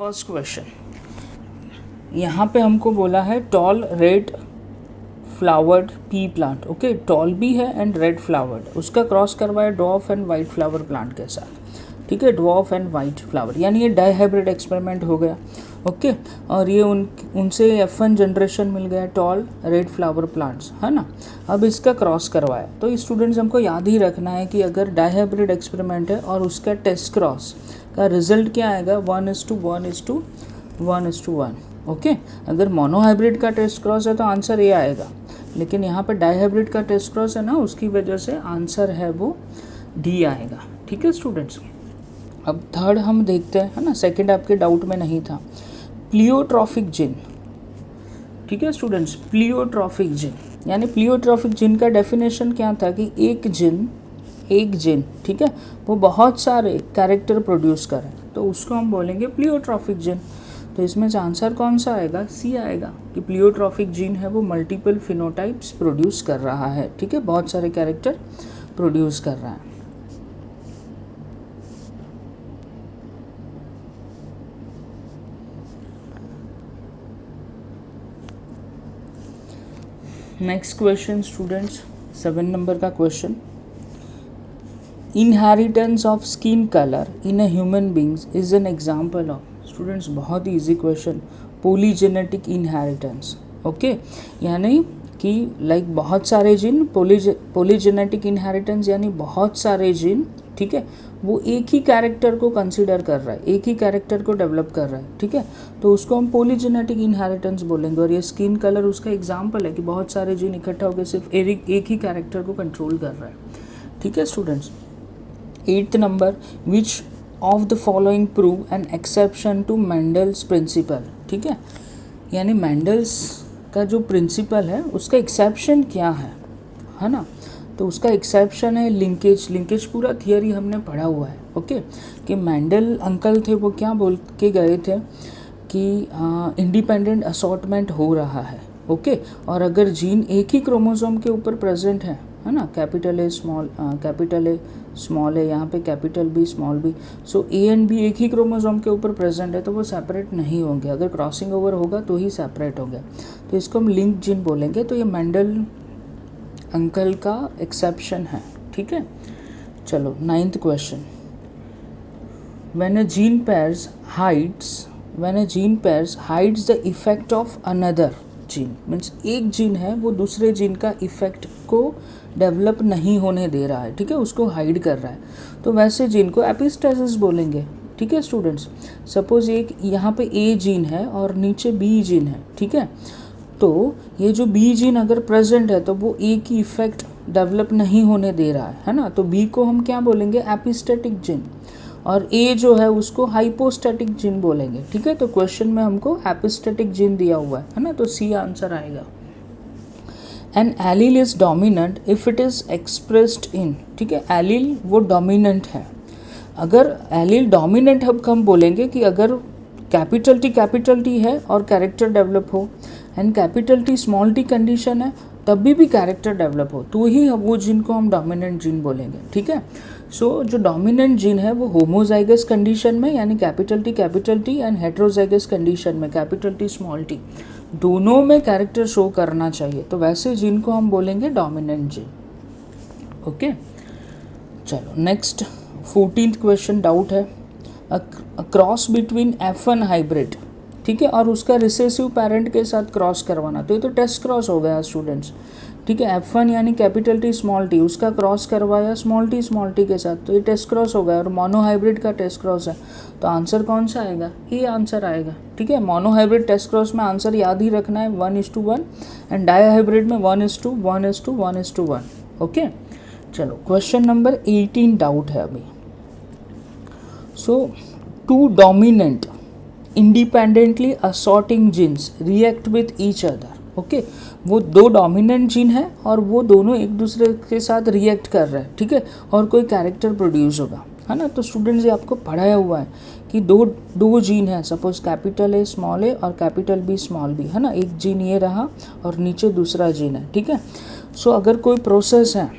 First question, यहाँ पे हमको बोला है tall red flowered pea plant. Okay, tall भी है एंड रेड फ्लावर्ड, उसका क्रॉस करवाया dwarf and white flower plant के साथ। ठीक है, ड्वार्फ एंड वाइट फ्लावर, यानी ये डाईहाइब्रिड एक्सपेरिमेंट हो गया। ओके, और ये उनसे F1 जनरेशन मिल गया टॉल रेड फ्लावर प्लांट्स, है ना। अब इसका क्रॉस करवाया, तो स्टूडेंट्स हमको याद ही रखना है कि अगर डाईहाइब्रिड एक्सपेरिमेंट है और उसका टेस्ट क्रॉस का रिजल्ट क्या आएगा, 1:1:1:1। ओके, अगर मोनोहाइब्रिड का टेस्ट क्रॉस है तो आंसर ये आएगा, लेकिन यहाँ पर डाईहाइब्रिड का टेस्ट क्रॉस है ना, उसकी वजह से आंसर है वो डी आएगा। ठीक है स्टूडेंट्स, अब थर्ड हम देखते हैं, है ना, सेकंड आपके डाउट में नहीं था, प्लियोट्रॉफिक जिन। ठीक है स्टूडेंट्स, प्लियोट्रॉफिक जिन यानी प्लियोट्रॉफिक जिन का डेफिनेशन क्या था कि एक जिन ठीक है, वो बहुत सारे कैरेक्टर प्रोड्यूस करे, तो उसको हम बोलेंगे प्लियोट्रॉफिक जिन। तो इसमें से आंसर कौन सा आएगा, सी आएगा कि प्लियोट्रॉफिक जीन है वो मल्टीपल फिनोटाइप्स प्रोड्यूस कर रहा है। ठीक है, बहुत सारे कैरेक्टर प्रोड्यूस कर रहा है। नेक्स्ट क्वेश्चन स्टूडेंट्स, 7 नंबर का question, inheritance of skin colour in a human beings is an example of. Students बहुत ही इजी क्वेश्चन, पॉलीजेनेटिक इनहेरिटेंस। ओके, यानी कि लाइक बहुत सारे जीन, पॉलीजेनेटिक इनहेरिटेंस यानी बहुत सारे जीन, ठीक है, वो एक ही कैरेक्टर को कंसीडर कर रहा है, एक ही कैरेक्टर को डेवलप कर रहा है। ठीक है, तो उसको हम पॉलीजेनेटिक इनहेरिटेंस बोलेंगे, और ये स्किन कलर उसका एग्जाम्पल है कि बहुत सारे जीन इकट्ठा होकर सिर्फ एक ही कैरेक्टर को कंट्रोल कर रहा है। ठीक है students, 8th number, which of the following prove an exception to Mendel's principle. ठीक है, यानी मेंडल्स का जो प्रिंसिपल है उसका एक्सेप्शन क्या है ना। तो उसका एक्सेप्शन है लिंकेज पूरा थियरी हमने पढ़ा हुआ है। ओके, कि मेंडल अंकल थे वो क्या बोल के गए थे कि इंडिपेंडेंट असॉर्टमेंट हो रहा है। ओके, और अगर जीन एक ही क्रोमोसोम के ऊपर प्रेजेंट है ना, कैपिटल ए स्मॉल है, यहाँ पे capital B small B, so A and B एक ही क्रोमोसोम के ऊपर प्रेजेंट है, तो वो सेपरेट नहीं होंगे, अगर क्रॉसिंग ओवर होगा तो ही सेपरेट होंगे, तो इसको हम लिंक जीन बोलेंगे। तो ये मेंडल अंकल का एक्सेप्शन है। ठीक है, चलो 9th question, when a gene pairs hides the effect of another gene, means एक जीन है वो दूसरे जीन का इफेक्ट को डेवलप नहीं होने दे रहा है। ठीक है, उसको हाइड कर रहा है, तो वैसे जीन को एपिस्टेसिस बोलेंगे। ठीक है स्टूडेंट्स, सपोज एक यहाँ पे ए जीन है और नीचे बी जीन है। ठीक है, तो ये जो बी जीन अगर प्रेजेंट है तो वो ए की इफेक्ट डेवलप नहीं होने दे रहा है ना, तो बी को हम क्या बोलेंगे, एपिस्टेटिक जीन, और ए जो है उसको हाइपोस्टेटिक जीन बोलेंगे। ठीक है, तो क्वेश्चन में हमको एपिस्टेटिक जीन दिया हुआ है ना, तो सी आंसर आएगा। An allele is dominant if it is expressed in. ठीक है, एलील वो डोमिनेंट है, अगर एलील डोमिनेंट हम बोलेंगे कि अगर कैपिटल टी है और कैरेक्टर डेवलप हो, and capital T small T condition है तभी भी कैरेक्टर डेवलप हो, तो ही वो जीन को हम डोमिनेंट जीन बोलेंगे। ठीक है, सो जो डोमिनेंट जीन है वो होमोजाइगस कंडीशन में, यानी capital T and heterozygous condition में कैपिटल टी स्मॉल टी दोनों में कैरेक्टर शो करना चाहिए, तो वैसे जीन को हम बोलेंगे डोमिनेंट जीन। ओके, चलो नेक्स्ट 14th क्वेश्चन, डाउट है, क्रॉस बिटवीन F1 हाइब्रिड, ठीक है, और उसका रिसेसिव पेरेंट के साथ क्रॉस करवाना, तो ये तो टेस्ट क्रॉस हो गया स्टूडेंट्स। ठीक है, F1 यानी कैपिटल टी स्मॉल टी, उसका क्रॉस करवाया स्मॉल टी के साथ, तो ये टेस्ट क्रॉस हो गया, और मोनोहाइब्रिड का टेस्ट क्रॉस है, तो आंसर कौन सा आएगा, ये आंसर आएगा। ठीक है, मोनोहाइब्रिड टेस्ट क्रॉस में आंसर याद ही रखना है 1:1, एंड डाईहाइब्रिड में 1:1:1:1। ओके, चलो क्वेश्चन नंबर 18 डाउट है अभी। So two dominant independently assorting genes react with each other. Okay, वो दो डोमिनेंट जीन है और वो दोनों एक दूसरे के साथ रिएक्ट कर रहे हैं। ठीक है, और कोई कैरेक्टर प्रोड्यूस होगा, है ना। तो स्टूडेंट्स ये आपको पढ़ाया हुआ है कि दो जीन है, सपोज कैपिटल ए स्मॉल ए और कैपिटल बी स्मॉल बी, है ना, एक जीन ये रहा और नीचे दूसरा जीन है। ठीक है, सो अगर कोई प्रोसेस है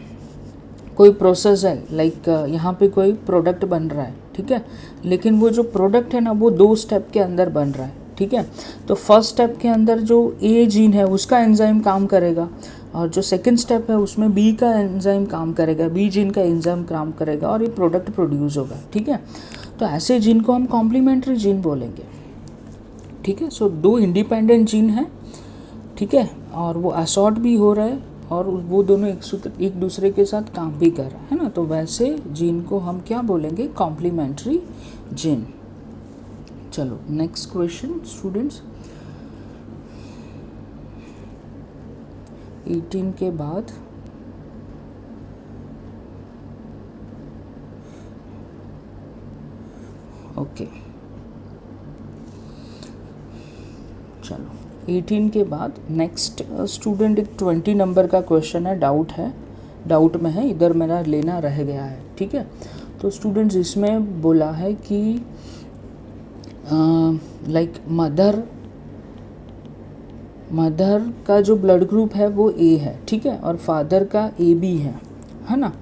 कोई प्रोसेस है, लाइक यहाँ पे कोई प्रोडक्ट बन रहा है, ठीक है, लेकिन वो जो प्रोडक्ट है ना वो 2 स्टेप के अंदर बन रहा है, ठीक है। तो फर्स्ट स्टेप के अंदर जो ए जीन है उसका एंजाइम काम करेगा, और जो सेकंड स्टेप है उसमें बी का एंजाइम काम करेगा, बी जीन का एंजाइम काम करेगा और ये प्रोडक्ट प्रोड्यूस होगा, ठीक है। तो ऐसे जीन को हम कॉम्प्लीमेंट्री जीन बोलेंगे, ठीक है। सो 2 इंडिपेंडेंट जीन है, ठीक है, और वो असॉर्ट भी हो रहा है और वो दोनों एक दूसरे के साथ काम भी कर रहा है ना, तो वैसे जीन को हम क्या बोलेंगे, कॉम्प्लीमेंट्री जीन। चलो नेक्स्ट क्वेश्चन स्टूडेंट्स, 18 के बाद ओके, चलो 18 के बाद नेक्स्ट स्टूडेंट एक 20 नंबर का क्वेश्चन है, डाउट में है, इधर मेरा लेना रह गया है, ठीक है। तो स्टूडेंट्स इसमें बोला है कि लाइक मदर का जो ब्लड ग्रुप है वो ए है, ठीक है, और फादर का ए बी है ना,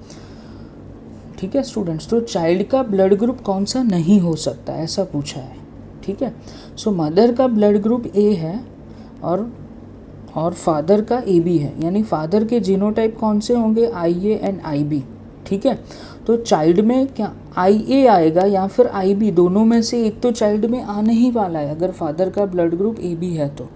ठीक है स्टूडेंट्स। तो चाइल्ड का ब्लड ग्रुप कौन सा नहीं हो सकता, ऐसा पूछा है, ठीक है। सो मदर का ब्लड ग्रुप ए है और फादर का ए बी है, यानी फादर के जीनोटाइप कौन से होंगे, आई ए एंड आई बी, ठीक है। तो चाइल्ड में क्या आई ए आएगा या फिर आई बी, दोनों में से एक तो चाइल्ड में आने ही वाला है अगर फादर का ब्लड ग्रुप ए बी है तो,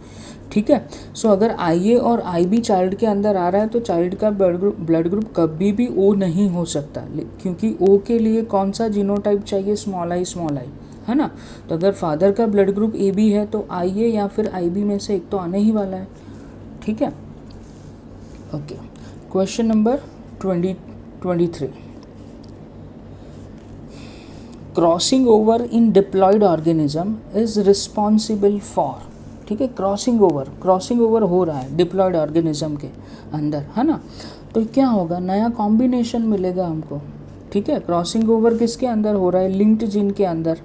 ठीक है। सो अगर आई ए और आई बी चाइल्ड के अंदर आ रहा है तो चाइल्ड का ब्लड ग्रुप कभी भी ओ नहीं हो सकता, क्योंकि ओ के लिए कौन सा जीनोटाइप चाहिए, स्मॉल आई है ना। तो अगर फादर का ब्लड ग्रुप ए बी है तो आई ए या फिर आई बी में से एक तो आने ही वाला है, ठीक है। Okay, question number 23, crossing over in diploid organism is responsible for, ठीक है, क्रॉसिंग ओवर हो रहा है डिप्लॉयड ऑर्गेनिज्म के अंदर, है ना। तो क्या होगा, नया कॉम्बिनेशन मिलेगा हमको, ठीक है। क्रॉसिंग ओवर किसके अंदर हो रहा है, लिंक्ड जीन के अंदर,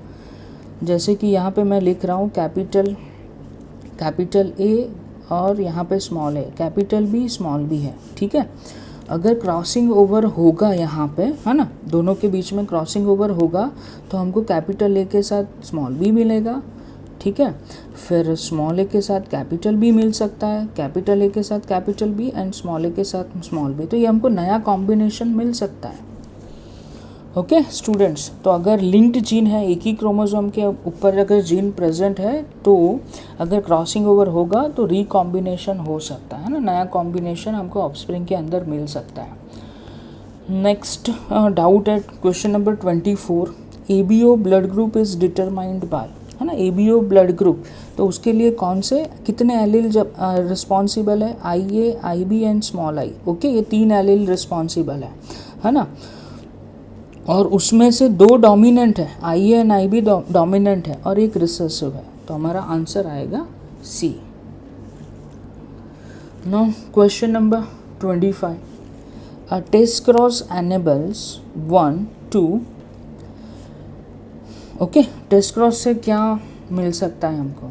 जैसे कि यहाँ पे मैं लिख रहा हूँ कैपिटल ए और यहाँ पे स्मॉल ए, कैपिटल बी स्मॉल बी है, ठीक है। अगर क्रॉसिंग ओवर होगा यहाँ पे, है ना, दोनों के बीच में क्रॉसिंग ओवर होगा तो हमको कैपिटल ए के साथ स्मॉल बी मिलेगा, ठीक है। फिर स्मॉल ए के साथ कैपिटल बी मिल सकता है, कैपिटल ए के साथ कैपिटल बी एंड स्मॉल ए के साथ स्मॉल बी, तो ये हमको नया कॉम्बिनेशन मिल सकता है, ओके स्टूडेंट्स। तो अगर लिंक्ड जीन है, एक ही क्रोमोसोम के ऊपर अगर जीन प्रेजेंट है तो अगर क्रॉसिंग ओवर होगा तो रिकॉम्बिनेशन हो सकता है ना, नया कॉम्बिनेशन हमको ऑफस्प्रिंग के अंदर मिल सकता है। नेक्स्ट डाउट है question number 24, ABO blood group is determined by, है ना, एबीओ ब्लड ग्रुप, तो उसके लिए कौन से कितने एलील रिस्पॉन्सिबल है, I A I B and small I, okay, ये 3 एलील रिस्पॉन्सिबल है ना, और उसमें से 2 डोमिनेंट है, I A and I B dominant है और एक रिसेसिव है, तो हमारा आंसर आएगा C. No question number 25, a test cross enables 1 2, okay, test cross से क्या मिल सकता है हमको,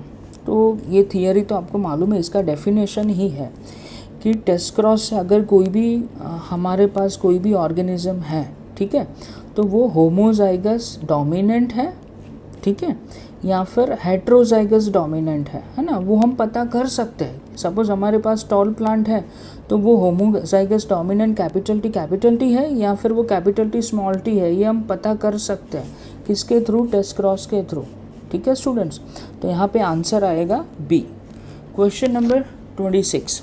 तो ये थियरी तो आपको मालूम है, इसका डेफिनेशन ही है कि टेस्ट क्रॉस से अगर कोई भी हमारे पास कोई भी ऑर्गेनिज्म है, ठीक है, तो वो होमोजाइगस डोमिनेंट है, ठीक है, या फिर हेट्रोजाइगस डोमिनेंट है ना, वो हम पता कर सकते हैं। सपोज हमारे पास टॉल प्लांट है तो वो होमोजाइगस डोमिनेंट कैपिटल टी है या फिर वो कैपिटल टी स्मॉल टी है, ये हम पता कर सकते हैं किसके थ्रू, टेस्ट क्रॉस के थ्रू, ठीक है स्टूडेंट्स। तो यहाँ पे आंसर आएगा B. Question number 26,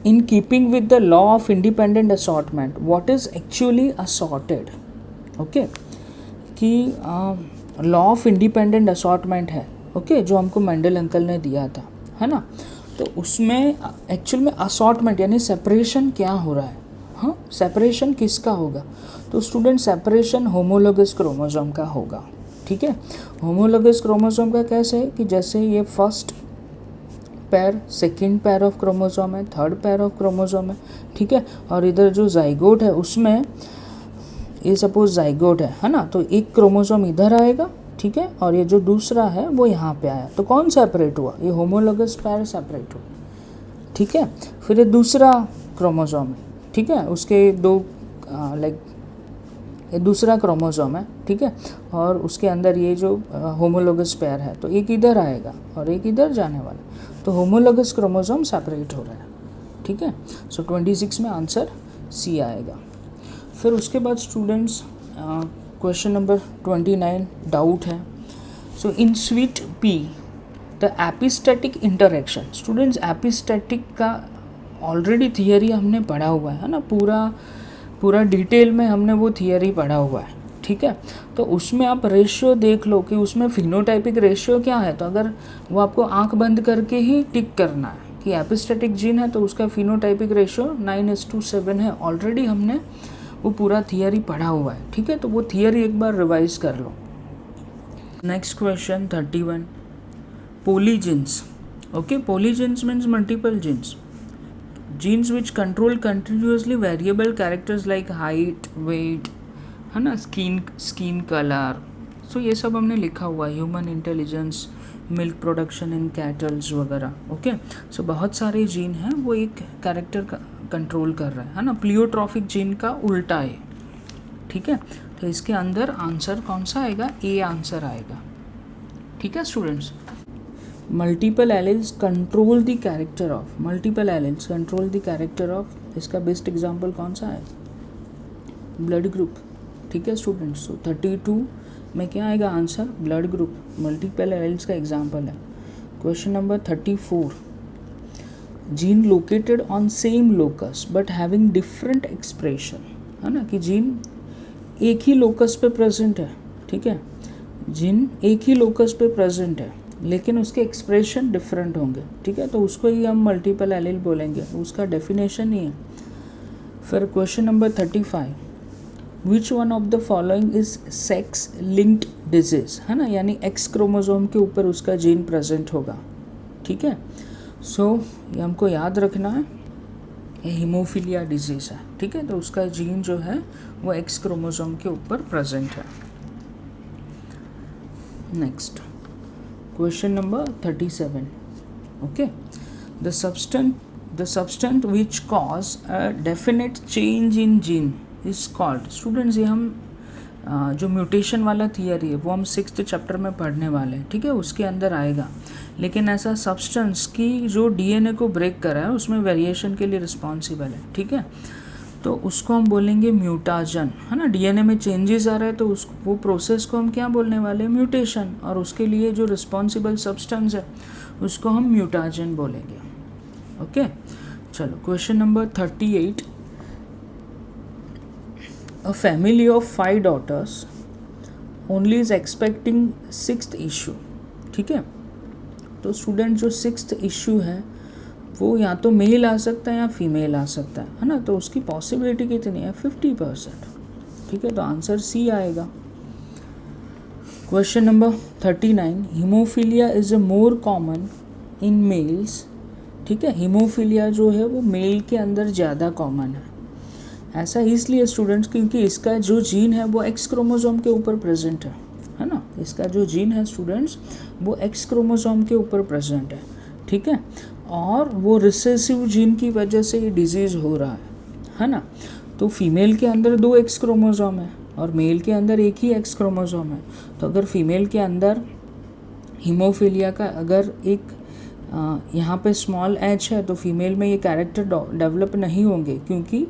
in keeping with the law of independent assortment what is actually assorted, okay, कि लॉ ऑफ इंडिपेंडेंट असॉर्टमेंट है, ओके, जो हमको मेंडल अंकल ने दिया था, है ना, तो उसमें एक्चुअल में असॉर्टमेंट यानी सेपरेशन क्या हो रहा है, हाँ, सेपरेशन किसका होगा, तो स्टूडेंट सेपरेशन होमोलोगस क्रोमोसोम का होगा, ठीक है। होमोलोगस क्रोमोसोम का कैसे है कि जैसे ये फर्स्ट पैर, सेकेंड पैर ऑफ क्रोमोसोम है, थर्ड पैर ऑफ क्रोमोसोम है, ठीक है, और इधर जो जाइगोट है उसमें ये सपोज जाइगोट है ना, तो एक क्रोमोसोम इधर आएगा, ठीक है, और ये जो दूसरा है वो यहाँ पे आया, तो कौन सेपरेट हुआ, ये होमोलोगस पैर सेपरेट हुआ, ठीक है। फिर ये दूसरा क्रोमोसोम है, ठीक है, उसके दो लाइक दूसरा क्रोमोसोम है, ठीक है, और उसके अंदर ये जो होमोलोगस पेयर है, तो एक इधर आएगा और एक इधर जाने वाला, तो होमोलोगस क्रोमोसोम सेपरेट हो रहा है, ठीक है। सो 26 में आंसर सी आएगा। फिर उसके बाद स्टूडेंट्स क्वेश्चन नंबर 29 डाउट है। So in sweet pea the epistatic interaction, students epistatic का ऑलरेडी थियरी हमने पढ़ा हुआ है ना, पूरा डिटेल में हमने वो थियरी पढ़ा हुआ है, ठीक है। तो उसमें आप रेशियो देख लो कि उसमें फिनोटाइपिक रेशियो क्या है, तो अगर वो आपको आंख बंद करके ही टिक करना है कि एपिस्टैटिक जीन है तो उसका फिनोटाइपिक रेशियो 9:7 है। ऑलरेडी हमने वो पूरा थियरी पढ़ा हुआ है, ठीक है, तो वो थियरी एक बार रिवाइज कर लो। Next question 31 polygenes. Okay, polygenes means multiple genes, genes which control continuously variable characters like height, weight, है ना, स्किन कलर। सो ये सब हमने लिखा हुआ है, human intelligence, milk production in kettles वगैरह। ओके, सो बहुत सारे जीन हैं वो एक कैरेक्टर का कंट्रोल कर रहा है ना। प्लियोट्रॉफिक जीन का उल्टा है, ठीक है, तो इसके अंदर आंसर कौन सा आएगा, ए आंसर आएगा, ठीक है students. Multiple alleles control the character of, multiple alleles control the character of, इसका बेस्ट एग्जांपल कौन सा है, ब्लड ग्रुप, ठीक है स्टूडेंट्स। सो 32 में क्या आएगा answer, blood group multiple alleles का एग्जांपल है। Question number 34 gene located on same locus but having different expression, है ना, कि जीन एक ही लोकस पे प्रेजेंट है, ठीक है, जीन एक ही लोकस पे प्रेजेंट है लेकिन उसके एक्सप्रेशन डिफरेंट होंगे, ठीक है, तो उसको ही हम मल्टीपल एलील बोलेंगे, उसका डेफिनेशन ही है। फिर question number 35 which one of the following is sex linked disease, है ना, यानी एक्स क्रोमोसोम के ऊपर उसका जीन प्रेजेंट होगा, ठीक है। सो ये हमको याद रखना है, ये हीमोफीलिया डिजीज है, ठीक है, तो उसका जीन जो है वो एक्स क्रोमोसोम के ऊपर प्रेजेंट है। Next question number 37 okay, the substance which cause a definite change in gene is called, students ये हम जो म्यूटेशन वाला थियरी है वो हम 6th चैप्टर में पढ़ने वाले हैं, ठीक है, उसके अंदर आएगा। लेकिन ऐसा सब्सटेंस की जो डीएनए को ब्रेक करा है उसमें वेरिएशन के लिए रिस्पॉन्सिबल है, ठीक है, तो उसको हम बोलेंगे म्यूटाजन, है ना। डीएनए में चेंजेस आ रहे हैं तो वो प्रोसेस को हम क्या बोलने वाले हैं, म्यूटेशन, और उसके लिए जो रिस्पॉन्सिबल सब्सटेंस है उसको हम म्यूटाजन बोलेंगे। ओके, चलो question number 38 a family of 5 daughters only is expecting 6th issue, ठीक है, तो स्टूडेंट जो 6th issue है वो या तो मेल आ सकता है या फीमेल आ सकता है ना, तो उसकी पॉसिबिलिटी कितनी है, 50%, ठीक है, तो आंसर सी आएगा। Question number 39 haemophilia is a more common in males, ठीक है, हीमोफीलिया जो है वो मेल के अंदर ज़्यादा कॉमन है। ऐसा इसलिए स्टूडेंट्स क्योंकि इसका जो जीन है वो एक्स क्रोमोसोम के ऊपर प्रेजेंट है ना, इसका जो जीन है स्टूडेंट्स वो एक्स क्रोमोसोम के ऊपर प्रेजेंट ठीक है, और वो रिसेसिव जीन की वजह से ये डिजीज़ हो रहा है ना। तो फीमेल के अंदर 2 एक्स क्रोमोसोम है और मेल के अंदर एक ही एक्स क्रोमोसोम है, तो अगर फीमेल के अंदर हीमोफीलिया का अगर एक यहाँ पे स्मॉल एच है तो फीमेल में ये कैरेक्टर डेवलप नहीं होंगे क्योंकि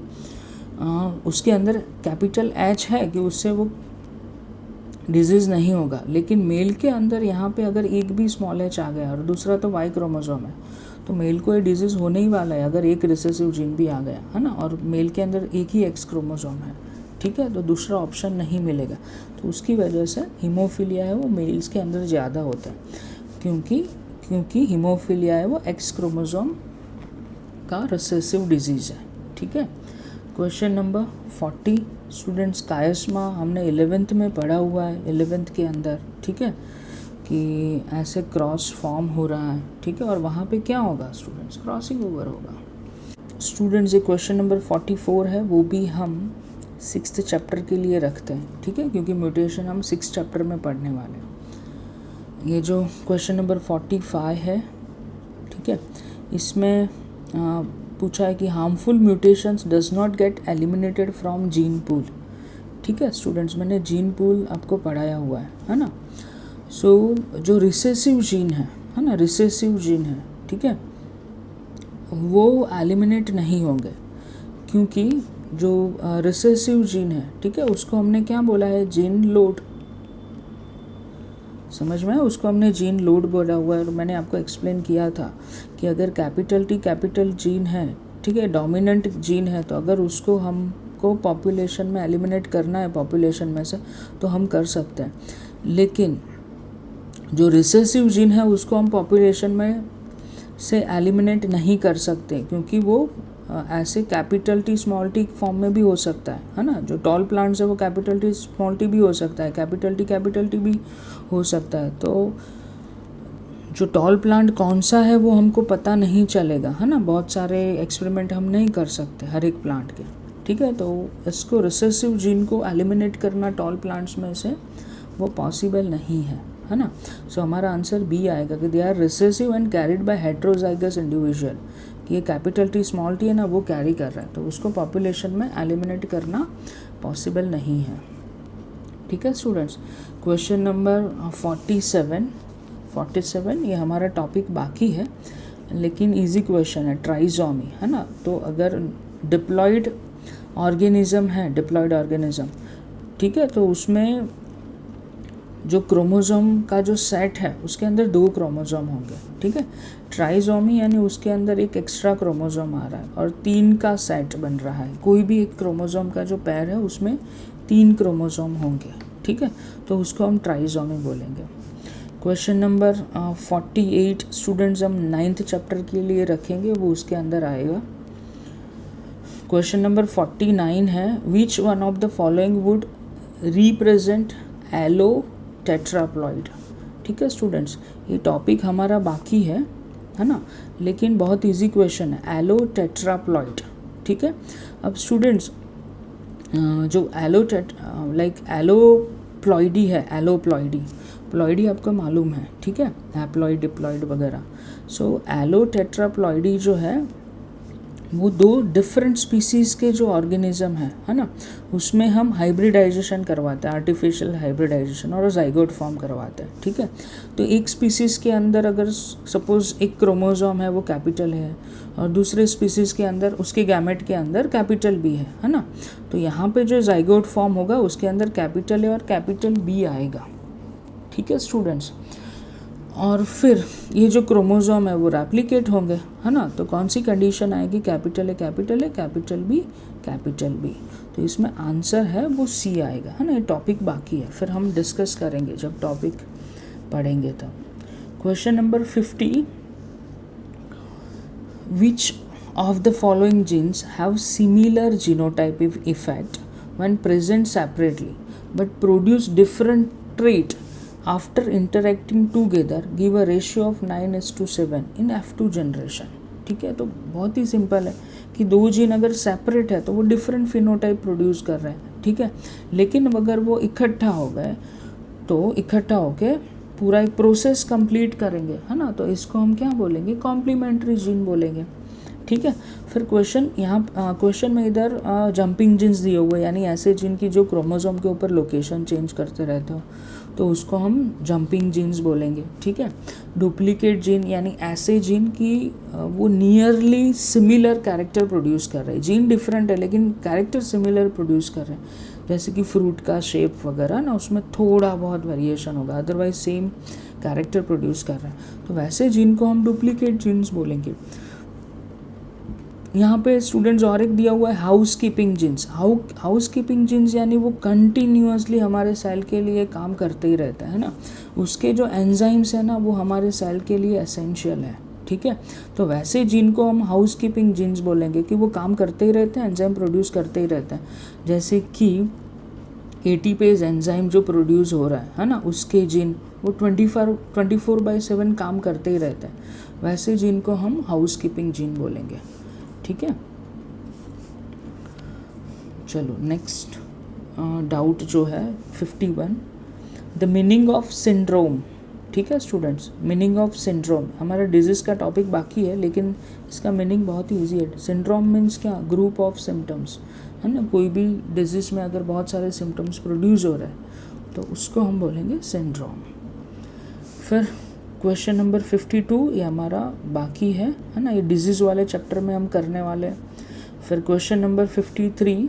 उसके अंदर कैपिटल एच है कि उससे वो डिजीज़ नहीं होगा। लेकिन मेल के अंदर यहाँ पे अगर एक भी स्मॉल एच आ गया और दूसरा तो वाई क्रोमोसोम है तो मेल को ये डिजीज़ होने ही वाला है अगर एक रिसेसिव जीन भी आ गया है ना, और मेल के अंदर एक ही एक्स क्रोमोसोम है, ठीक है, तो दूसरा ऑप्शन नहीं मिलेगा। तो उसकी वजह से हीमोफीलिया है वो मेल्स के अंदर ज़्यादा होता है क्योंकि हीमोफीलिया है वो एक्स क्रोमोसोम का रिसेसिव डिजीज़ है, ठीक है। क्वेश्चन नंबर 40 स्टूडेंट्स कायस्मा हमने 11th में पढ़ा हुआ है, 11th के अंदर, ठीक है, कि ऐसे क्रॉस फॉर्म हो रहा है, ठीक है, और वहाँ पे क्या होगा स्टूडेंट्स, क्रॉसिंग ओवर होगा। स्टूडेंट्स ये क्वेश्चन नंबर 44 है वो भी हम 6th चैप्टर के लिए रखते हैं, ठीक है, क्योंकि म्यूटेशन हम 6th चैप्टर में पढ़ने वाले हैं। ये जो क्वेश्चन नंबर 45 है, ठीक है, इसमें पूछा है कि harmful mutations does not get eliminated from gene pool. ठीक है स्टूडेंट्स, मैंने जीन पूल आपको पढ़ाया हुआ है ना। सो जो रिसेसिव जीन है ना, रिसेसिव जीन है, ठीक है, वो एलिमिनेट नहीं होंगे, क्योंकि जो रिसेसिव जीन है, ठीक है, उसको हमने क्या बोला है, जीन लोड। समझ में, उसको हमने जीन लोड बोला हुआ है। और मैंने आपको एक्सप्लेन किया था कि अगर कैपिटल टी कैपिटल जीन है, ठीक है, डोमिनेंट जीन है, तो अगर उसको हमको पॉपुलेशन में एलिमिनेट करना है पॉपुलेशन में से, तो हम कर सकते हैं। लेकिन जो रिसेसिव जीन है उसको हम पॉपुलेशन में से एलिमिनेट नहीं कर सकते, क्योंकि वो ऐसे capital T small T form में भी हो सकता है ना। जो टॉल प्लांट्स है वो कैपिटल टी स्मॉल टी भी हो सकता है, कैपिटल टी भी हो सकता है। तो जो टॉल प्लांट कौन सा है वो हमको पता नहीं चलेगा, है ना। बहुत सारे एक्सपेरिमेंट हम नहीं कर सकते हर एक प्लांट के, ठीक है। तो इसको रिसेसिव जीन को एलिमिनेट करना टॉल प्लांट्स में से वो पॉसिबल नहीं है ना। सो हमारा आंसर बी आएगा कि they are recessive and carried by heterozygous individual. कि ये कैपिटल टी स्मॉल टी है ना, वो कैरी कर रहा है, तो उसको पॉपुलेशन में एलिमिनेट करना पॉसिबल नहीं है। ठीक है स्टूडेंट्स, क्वेश्चन नंबर 47 ये हमारा टॉपिक बाकी है, लेकिन इजी क्वेश्चन है, ट्राइजोमी, है ना। तो अगर डिप्लॉयड ऑर्गेनिज्म है, डिप्लॉयड ऑर्गेनिज्म, ठीक है, तो उसमें जो क्रोमोसोम का जो सेट है उसके अंदर 2 क्रोमोसोम होंगे, ठीक है। ट्राइजोमी यानी उसके अंदर एक एक्स्ट्रा क्रोमोसोम आ रहा है और 3 का सेट बन रहा है। कोई भी एक क्रोमोसोम का जो पैर है उसमें 3 क्रोमोसोम होंगे, ठीक है, तो उसको हम ट्राइजोमी बोलेंगे। क्वेश्चन नंबर 48 स्टूडेंट्स हम 9th चैप्टर के लिए रखेंगे, वो उसके अंदर आएगा। क्वेश्चन नंबर 49 है, which one of the following would represent allotetraploid. ठीक है स्टूडेंट्स, ये टॉपिक हमारा बाकी है ना, लेकिन बहुत इजी क्वेश्चन है, एलो टेट्राप्लॉइड। ठीक है, अब स्टूडेंट्स जो एलोप्लॉइडी है, प्लॉइडी आपको मालूम है, ठीक है, हैप्लॉइड डिप्लॉइड वगैरह। सो एलो टेट्राप्लॉइडी जो है वो 2 डिफरेंट स्पीसीज़ के जो ऑर्गेनिज्म है ना, उसमें हम हाइब्रिडाइजेशन करवाते हैं, आर्टिफिशियल हाइब्रिडाइजेशन, और जाइगोट फॉर्म करवाते हैं। ठीक है, तो एक स्पीसीज़ के अंदर अगर सपोज एक क्रोमोसोम है वो कैपिटल है, और दूसरे स्पीसीज़ के अंदर उसके गैमेट के अंदर कैपिटल बी है ना, तो यहाँ पे जो जाइगोट फॉर्म होगा उसके अंदर कैपिटल ए और कैपिटल बी आएगा। ठीक है स्टूडेंट्स, और फिर ये जो क्रोमोसोम है वो रेप्लिकेट होंगे, है ना, तो कौन सी कंडीशन आएगी, कैपिटल ए कैपिटल बी। तो इसमें आंसर है वो सी आएगा, है ना। ये टॉपिक बाकी है, फिर हम डिस्कस करेंगे जब टॉपिक पढ़ेंगे तब। Question number 50, which of the following genes have similar genotypic effect when present separately but produce different trait after interacting together, give a ratio of 9:7 in F2 generation. ठीक है, तो बहुत ही सिंपल है कि 2 जीन अगर separate है तो वो डिफरेंट फिनोटाइप प्रोड्यूस कर रहे हैं, ठीक है, लेकिन अगर वो इकट्ठा हो गए तो इकट्ठा होके पूरा एक प्रोसेस कंप्लीट करेंगे, है ना, तो इसको हम क्या बोलेंगे, कॉम्प्लीमेंट्री जीन बोलेंगे। ठीक है, फिर क्वेश्चन में इधर जंपिंग जीन्स दिए हुए, यानी ऐसे जीन की जो क्रोमोसोम के ऊपर लोकेशन चेंज करते रहते हो, तो उसको हम जंपिंग जीन्स बोलेंगे। ठीक है, डुप्लीकेट जीन यानी ऐसे जीन की वो नियरली सिमिलर कैरेक्टर प्रोड्यूस कर रहे हैं, जीन डिफरेंट है लेकिन कैरेक्टर सिमिलर प्रोड्यूस कर रहे हैं, जैसे कि फ्रूट का शेप वगैरह ना, उसमें थोड़ा बहुत वेरिएशन होगा, अदरवाइज सेम कैरेक्टर प्रोड्यूस कर रहे हैं, तो वैसे जीन को हम डुप्लीकेट जीन्स बोलेंगे। यहाँ पे स्टूडेंट्स और एक दिया हुआ है housekeeping genes. Housekeeping genes यानी वो कंटिन्यूअसली हमारे सेल के लिए काम करते ही रहता है ना, उसके जो एंजाइम्स है ना वो हमारे सेल के लिए एसेंशियल है। ठीक है, तो वैसे जीन को हम हाउस कीपिंग जीन्स बोलेंगे कि वो काम करते ही रहते हैं, एंजाइम प्रोड्यूस करते ही रहते हैं, जैसे कि एटीपेज एंजाइम जो प्रोड्यूस हो रहा है ना, उसके जीन वो 24/7 काम करते ही रहते हैं, वैसे जीन को हम हाउस कीपिंग जीन बोलेंगे। ठीक है, चलो नेक्स्ट डाउट जो है 51, द मीनिंग ऑफ सिंड्रोम। ठीक है स्टूडेंट्स। मीनिंग ऑफ सिंड्रोम, हमारा डिजीज़ का टॉपिक बाकी है लेकिन इसका मीनिंग बहुत ही ईजी है। सिंड्रोम मीन्स क्या, ग्रुप ऑफ सिम्टम्स, है ना। कोई भी डिजीज़ में अगर बहुत सारे सिम्टम्स प्रोड्यूस हो रहे हैं तो उसको हम बोलेंगे सिंड्रोम। फिर क्वेश्चन नंबर 52 ये हमारा बाकी है ना, ये डिजीज़ वाले चैप्टर में हम करने वाले हैं। फिर question number 53,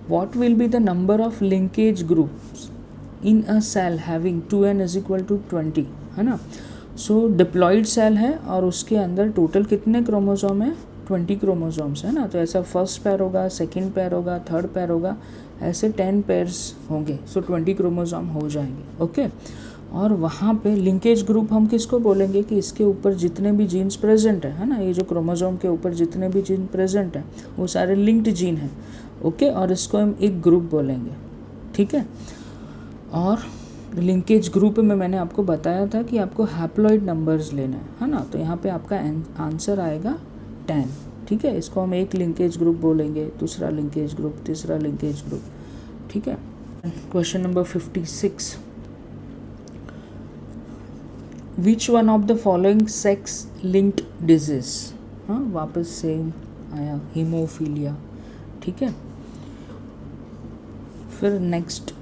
what will be the number of linkage groups in a cell having 2n = 20, है ना। सो डिप्लॉइड सेल है और उसके अंदर टोटल कितने क्रोमोसोम है, 20 क्रोमोसोम्स, है ना। तो ऐसा फर्स्ट पैर होगा, सेकंड पैर होगा, थर्ड पैर होगा, ऐसे 10 पेयर्स होंगे। सो 20 क्रोमोसोम हो जाएंगे, ओके। और वहाँ पे लिंकेज ग्रुप हम किसको बोलेंगे कि इसके ऊपर जितने भी जीन्स प्रेजेंट है ना, ये जो क्रोमोसोम के ऊपर जितने भी जीन प्रेजेंट हैं वो सारे लिंक्ड जीन हैं, ओके। और इसको हम एक ग्रुप बोलेंगे, ठीक है। और लिंकेज ग्रुप में मैंने आपको बताया था कि आपको हैप्लॉइड नंबर्स लेना है ना। तो यहाँ पे आपका आंसर आएगा 10, ठीक है। इसको हम एक लिंकेज ग्रुप बोलेंगे, दूसरा लिंकेज ग्रुप, तीसरा लिंकेज ग्रुप, ठीक है। Question number 56, which one of the following sex linked disease, हाँ वापस सेम आया, हीमोफीलिया, ठीक है। फिर नेक्स्ट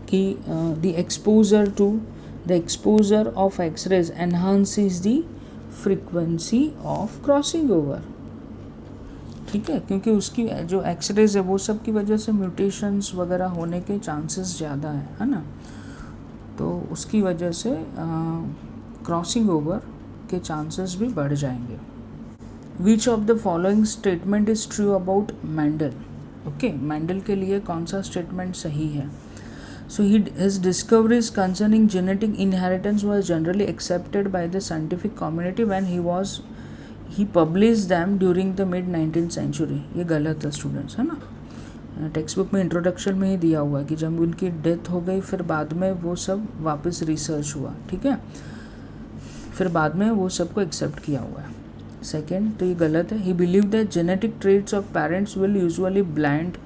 कि the exposure of X rays enhances the frequency of crossing over, ठीक है। क्योंकि उसकी जो एक्सरेज है वो सब की वजह से म्यूटेशंस वगैरह होने के चांसेस ज़्यादा है ना। तो उसकी वजह से क्रॉसिंग ओवर के चांसेस भी बढ़ जाएंगे। Which of the following statement is true about Mendel, okay. Mendel के लिए कौन सा स्टेटमेंट सही है। सो his discoveries concerning genetic inheritance was generally accepted by the scientific community when he published them during the mid 19th century। ये गलत है students, है ना। टेक्स्ट बुक में इंट्रोडक्शन में ही दिया हुआ है कि जब उनकी डेथ हो गई फिर बाद में वो सब वापस रिसर्च हुआ, ठीक है। फिर बाद में वो सबको एक्सेप्ट किया हुआ है। सेकेंड तो ये गलत है। ही believe that genetic traits of parents will usually blind,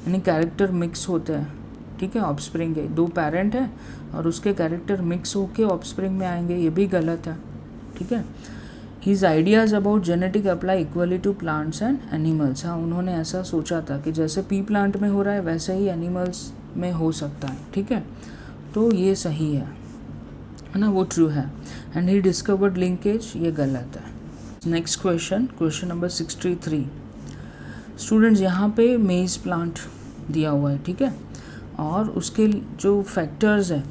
यानी कैरेक्टर मिक्स होते हैं, ठीक है। ऑफस्प्रिंग है, 2 पेरेंट है और उसके कैरेक्टर मिक्स होके ऑफस्प्रिंग में आएंगे, ये भी गलत है, ठीक है। His ideas about genetic apply equally to plants and animals, हाँ उन्होंने ऐसा सोचा था कि जैसे पी प्लांट में हो रहा है वैसे ही एनिमल्स में हो सकता है, ठीक है। तो ये सही है ना, वो ट्रू है। एंड ही डिस्कवर्ड लिंकेज, ये गलत है। Next question, question number 63 students, यहाँ पे मेज प्लांट दिया हुआ है, ठीक है। और उसके जो फैक्टर्स हैं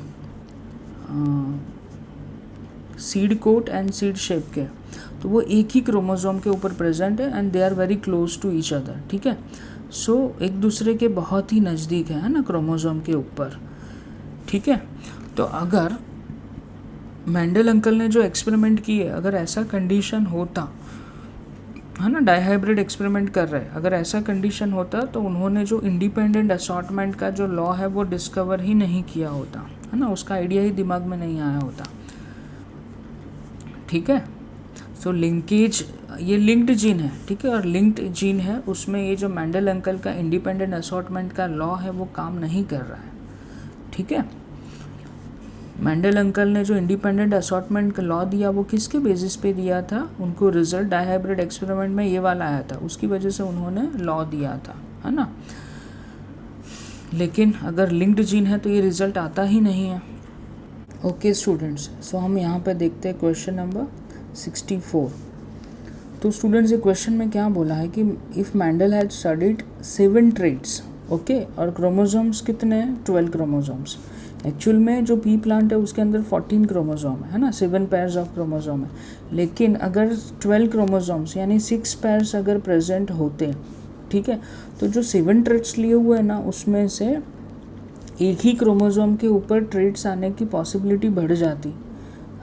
seed coat and seed shape के, तो वो एक ही क्रोमोसोम के ऊपर प्रेजेंट है and they are very close to each other, ठीक है। सो एक दूसरे के बहुत ही नज़दीक है ना क्रोमोसोम के ऊपर, ठीक है। तो अगर मेंडल अंकल ने जो एक्सपेरिमेंट किए, अगर ऐसा कंडीशन होता, है ना, डाईहाइब्रिड एक्सपेरिमेंट कर रहे हैं, अगर ऐसा कंडीशन होता तो उन्होंने जो इंडिपेंडेंट असॉर्टमेंट का जो लॉ है वो डिस्कवर ही नहीं किया होता, है ना। उसका आइडिया ही दिमाग में नहीं आया होता, ठीक है। सो लिंकेज, ये लिंक्ड जीन है, ठीक है। और लिंक्ड जीन है उसमें ये जो मेंडल अंकल का इंडिपेंडेंट असॉर्टमेंट का लॉ है वो काम नहीं कर रहा है, ठीक है। मेंडल अंकल ने जो इंडिपेंडेंट असॉर्टमेंट का लॉ दिया वो किसके बेसिस पे दिया था, उनको रिजल्ट डाईहाइब्रिड एक्सपेरिमेंट में ये वाला आया था, उसकी वजह से उन्होंने लॉ दिया था, है ना। लेकिन अगर लिंक्ड जीन है तो ये रिजल्ट आता ही नहीं है, ओके स्टूडेंट्स। सो हम यहाँ पे देखते हैं क्वेश्चन नंबर 64। तो स्टूडेंट्स ये क्वेश्चन में क्या बोला है कि if Mendel had studied 7 traits, okay, और क्रोमोसोम्स कितने हैं, 12 क्रोमोसोम्स। एक्चुअल में जो पी प्लांट है उसके अंदर 14 क्रोमोसोम है ना, 7 पेयर्स ऑफ क्रोमोसोम है। लेकिन अगर 12 क्रोमोसोम्स यानी 6 पेयर्स अगर प्रेजेंट होते, ठीक है, तो जो 7 ट्रेट्स लिए हुए हैं ना उसमें से एक ही क्रोमोसोम के ऊपर ट्रेट्स आने की पॉसिबिलिटी बढ़ जाती,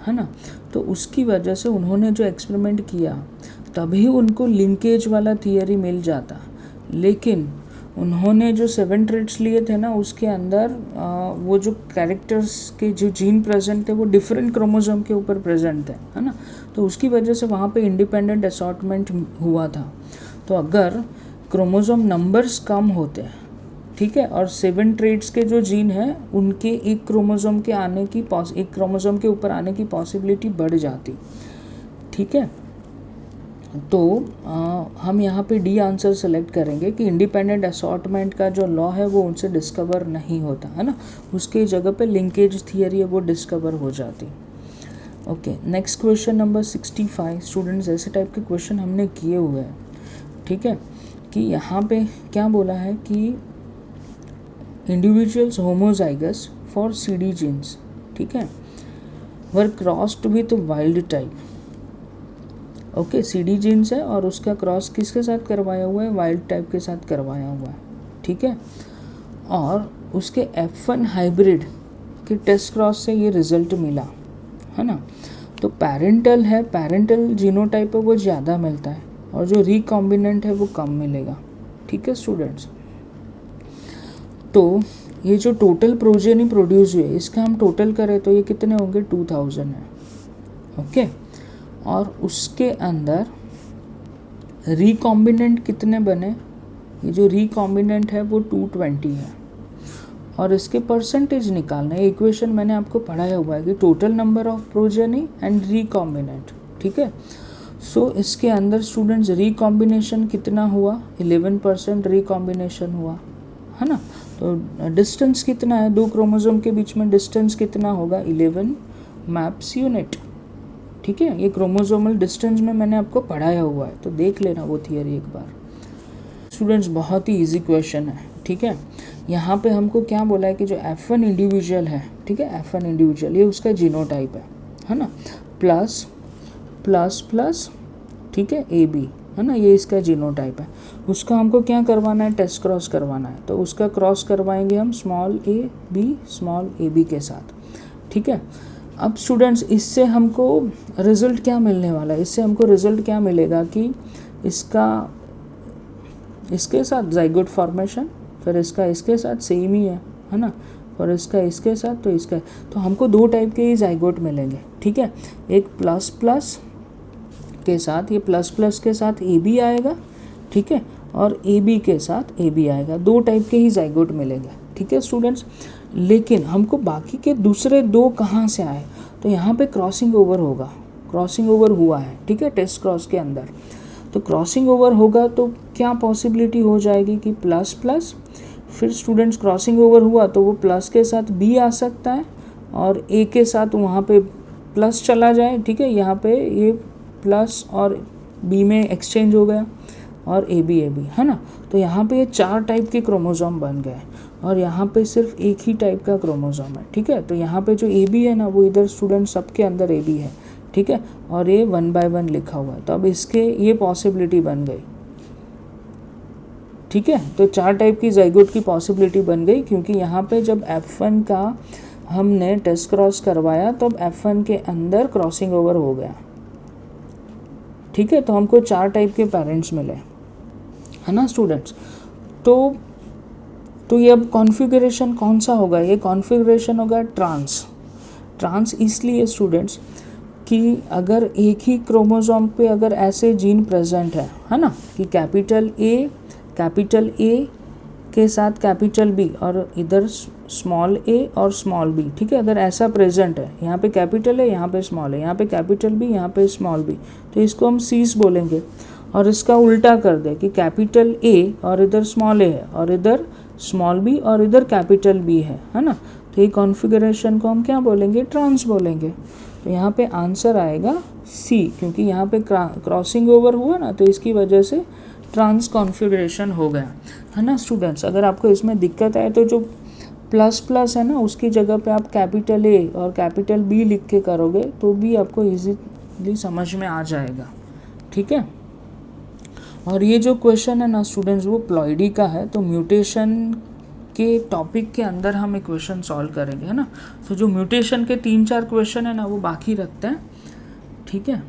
है ना। तो उसकी वजह से उन्होंने जो एक्सपेरिमेंट किया तभी उनको लिंकेज वाला थियरी मिल जाता। लेकिन उन्होंने जो 7 ट्रेट्स लिए थे ना उसके अंदर वो जो कैरेक्टर्स के जो जीन प्रेजेंट थे वो डिफरेंट क्रोमोसोम के ऊपर प्रेजेंट थे, है ना। तो उसकी वजह से वहाँ पे इंडिपेंडेंट असॉर्टमेंट हुआ था। तो अगर क्रोमोसोम नंबर्स कम होते, ठीक है, और 7 ट्रेट्स के जो जीन है उनके एक क्रोमोसोम के ऊपर आने की पॉसिबिलिटी बढ़ जाती, ठीक है। तो हम यहाँ पे डी आंसर सेलेक्ट करेंगे कि इंडिपेंडेंट असॉर्टमेंट का जो लॉ है वो उनसे डिस्कवर नहीं होता है ना, उसके जगह पे लिंकेज थियरी है वो डिस्कवर हो जाती। Okay, next question number 65। Students ऐसे टाइप के क्वेश्चन हमने किए हुए हैं, ठीक है, कि यहाँ पे क्या बोला है कि individuals homozygous for CD genes, ठीक है, were crossed with wild type. Okay, CD genes है और उसका क्रॉस किसके साथ करवाया हुआ है, वाइल्ड टाइप के साथ करवाया हुआ है, ठीक है, और उसके F1 हाइब्रिड के टेस्ट क्रॉस से ये रिजल्ट मिला है ना। तो पेरेंटल जीनोटाइप है वो ज़्यादा मिलता है और जो रिकॉम्बिनेंट है वो कम मिलेगा, ठीक है स्टूडेंट्स। तो ये जो टोटल प्रोजेनी प्रोड्यूस हुए इसका हम टोटल करें तो ये कितने होंगे, 2000 है, ओके। और उसके अंदर रिकॉम्बिनेंट कितने बने, ये जो रिकॉम्बिनेंट है वो 220 है, और इसके परसेंटेज निकालना है। इक्वेशन मैंने आपको पढ़ाया हुआ है कि total number of progeny and recombinant, ठीक है। सो इसके अंदर स्टूडेंट्स रिकॉम्बिनेशन कितना हुआ, 11% रिकॉम्बिनेशन हुआ है ना। तो डिस्टेंस कितना है, 2 क्रोमोसोम के बीच में डिस्टेंस कितना होगा, 11 मैप्स यूनिट, ठीक है। ये क्रोमोसोमल डिस्टेंस में मैंने आपको पढ़ाया हुआ है, तो देख लेना वो थियरी एक बार। स्टूडेंट्स बहुत ही इजी क्वेश्चन है, ठीक है। यहाँ पे हमको क्या बोला है कि जो F1 इंडिविजुअल है, ठीक है, F1 इंडिविजुअल ये उसका जीनोटाइप है ना, प्लस प्लस प्लस, ठीक है, AB है ना, ये इसका जीनोटाइप है। उसका हमको क्या करवाना है, टेस्ट क्रॉस करवाना है, तो उसका क्रॉस करवाएंगे हम स्मॉल ab के साथ, ठीक है। अब स्टूडेंट्स इससे हमको रिज़ल्ट क्या मिलने वाला है, इससे हमको रिज़ल्ट क्या मिलेगा कि इसके साथ जाइगोट फॉर्मेशन, फिर इसका इसके साथ सेम ही है ना, और इसका इसके साथ, तो इसका, तो हमको 2 टाइप के ही जाइगोट मिलेंगे, ठीक है। एक प्लस प्लस के साथ, ये प्लस प्लस के साथ AB आएगा, ठीक है, और AB के साथ AB आएगा, 2 टाइप के ही जाइगोट मिलेंगे, ठीक है स्टूडेंट्स। लेकिन हमको बाकी के दूसरे 2 कहाँ से आए, तो यहाँ पे क्रॉसिंग ओवर होगा, क्रॉसिंग ओवर हुआ है, ठीक है, टेस्ट क्रॉस के अंदर। तो क्रॉसिंग ओवर होगा तो क्या पॉसिबिलिटी हो जाएगी कि प्लस प्लस, फिर स्टूडेंट्स क्रॉसिंग ओवर हुआ तो वो प्लस के साथ B आ सकता है और A के साथ वहाँ पे प्लस चला जाए, ठीक है, यहाँ पे ये प्लस और B में एक्सचेंज हो गया और AB है ना। तो यहाँ पे ये 4 टाइप के क्रोमोसोम बन गए और यहाँ पे सिर्फ एक ही टाइप का क्रोमोसोम है, ठीक है। तो यहाँ पे जो AB है ना वो इधर स्टूडेंट सबके अंदर AB है, ठीक है, और ये 1 by 1 लिखा हुआ है, तो अब इसके ये पॉसिबिलिटी बन गई, ठीक है। तो 4 टाइप की जाइगोट की पॉसिबिलिटी बन गई क्योंकि यहाँ पे जब F1 का हमने टेस्ट क्रॉस करवाया तब F1 के अंदर क्रॉसिंग ओवर हो गया, ठीक है। तो हमको 4 टाइप के पेरेंट्स मिले, है ना स्टूडेंट्स। तो ये अब कॉन्फ़िगरेशन कौन सा होगा, ये कॉन्फ़िगरेशन होगा ट्रांस इसलिए स्टूडेंट्स कि अगर एक ही क्रोमोसोम पे अगर ऐसे जीन प्रेजेंट है ना, कि कैपिटल A के साथ कैपिटल B और इधर स्मॉल a और स्मॉल b, ठीक है, अगर ऐसा प्रेजेंट है, यहाँ पे कैपिटल है, यहाँ पे स्मॉल है, यहाँ पे कैपिटल B, यहाँ पे स्मॉल b, तो इसको हम सीस बोलेंगे। और इसका उल्टा कर दे कि कैपिटल A और इधर स्मॉल a है और इधर स्मॉल b और इधर कैपिटल B है ना, तो ये कॉन्फ़िगरेशन को हम क्या बोलेंगे, ट्रांस बोलेंगे। तो यहाँ पे आंसर आएगा C, क्योंकि यहाँ पे क्रॉसिंग ओवर हुआ ना, तो इसकी वजह से ट्रांस कॉन्फ़िगरेशन हो गया, है ना स्टूडेंट्स। अगर आपको इसमें दिक्कत आए तो जो प्लस प्लस है ना उसकी जगह पे आप कैपिटल A और कैपिटल B लिख के करोगे तो भी आपको इजीली समझ में आ जाएगा, ठीक है। और ये जो क्वेश्चन है ना स्टूडेंट्स वो प्लॉइडी का है, तो म्यूटेशन के टॉपिक के अंदर हम एक क्वेश्चन सॉल्व करेंगे, है ना। तो जो म्यूटेशन के 3-4 क्वेश्चन है ना वो बाकी रखते हैं, ठीक है।